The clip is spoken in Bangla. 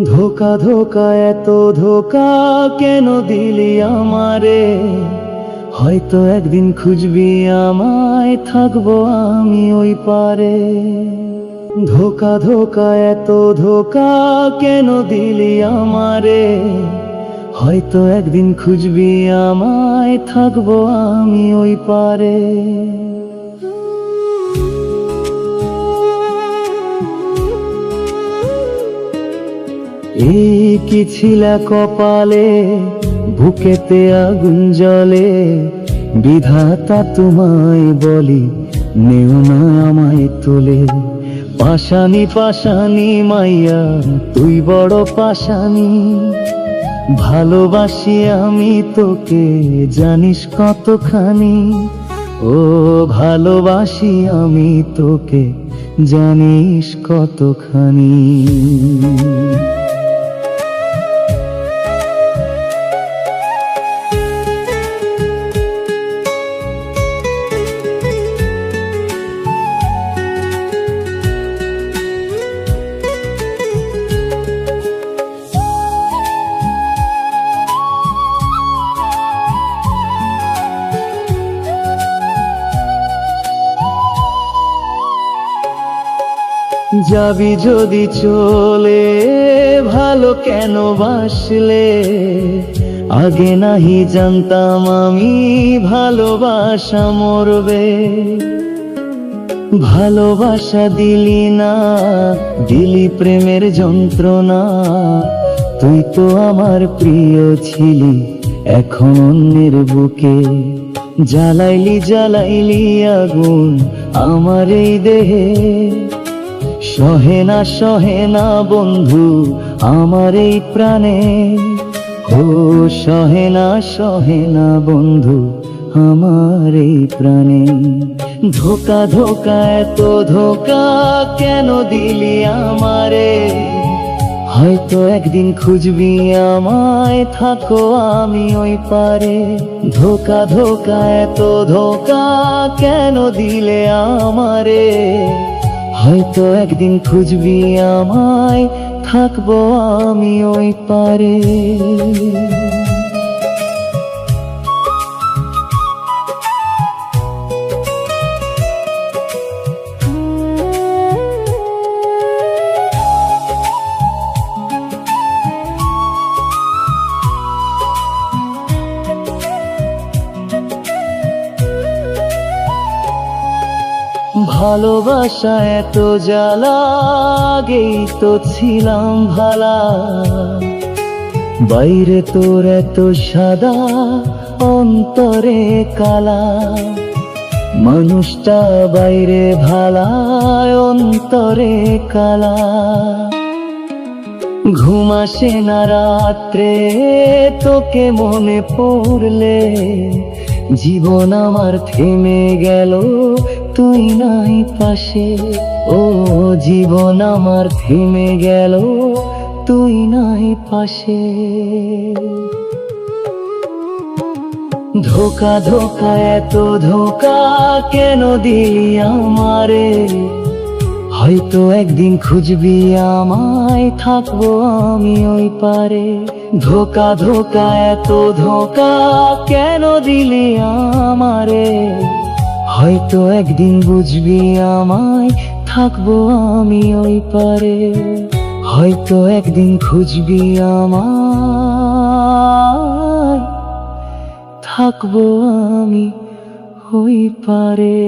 ধোকা ধোকা এত ধোকা কেন দিলি আমারে? হয়তো একদিন খুঁজবি আমায়, থাকবো আমি ওই পারে। ধোকা ধোকা এত ধোকা কেন দিলি আমারে? হয়তো একদিন খুঁজবি আমায়, থাকবো আমি ওই পারে। এই কি ছিলা কপালে, বুকেতে আগুন জ্বলে, বিধাতা তোমায় বলি নেও না আমায় তোলে। পাশানি পাশানি মাইয়া তুই বড় পাশানি, ভালোবাসি আমি তোকে জানিস কতখানি। ও ভালোবাসি আমি তোকে জানিস কতখানি। যাবি যদি চলে, ভালো কেন বাসলে? আগে নাহি জানতাম আমি ভালোবাসা মরবে। ভালোবাসা দিলি না, দিলি প্রেমের যন্ত্রণা। তুই তো আমার প্রিয় ছিলি, এখন অন্যের বুকে জ্বালাইলি জ্বালাইলি আগুন আমার এই দেহে। সহে না বন্ধু আমার এই প্রাণে। ও সহে না বন্ধু আমার এই প্রাণে। ধোকা ধোকা এত ধোকা কেন দিলি আমারে? হয়তো একদিন খুঁজবি আমায়, থাকো আমি ওই পারে। ধোকা ধোকা এত ধোকা কেন দিলে আমারে? হয়তো একদিন খুঁজবি আমায়, থাকবো আমি ওই পারে। ভালোবাসা এত জ্বালা, আগেই তো ছিলাম ভালা। বাইরে তোর এত সাদা, অন্তরে কালা। মানুষটা বাইরে ভালা, অন্তরে কালা। ঘুম আসে না রাত্রে তোকে মনে পড়লে। জীবন আমার থেমে গেল তুই নাই পাশে। ও জীবন আমার থেমে গেল তুই নাই পাশে। ধোকা ধোকা এত ধোকা কেন দিলি আমারে? হয়তো একদিন খুঁজবি আমায়, থাকবো আমি ওই পারে। ধোকা ধোকা এত ধোকা কেন দিলি আমারে? হয়তো একদিন বুঝবি আমায়, থাকবো আমি ওই পারে। হয়তো একদিন খুঁজবি আমায়, থাকবো আমি ওই পারে।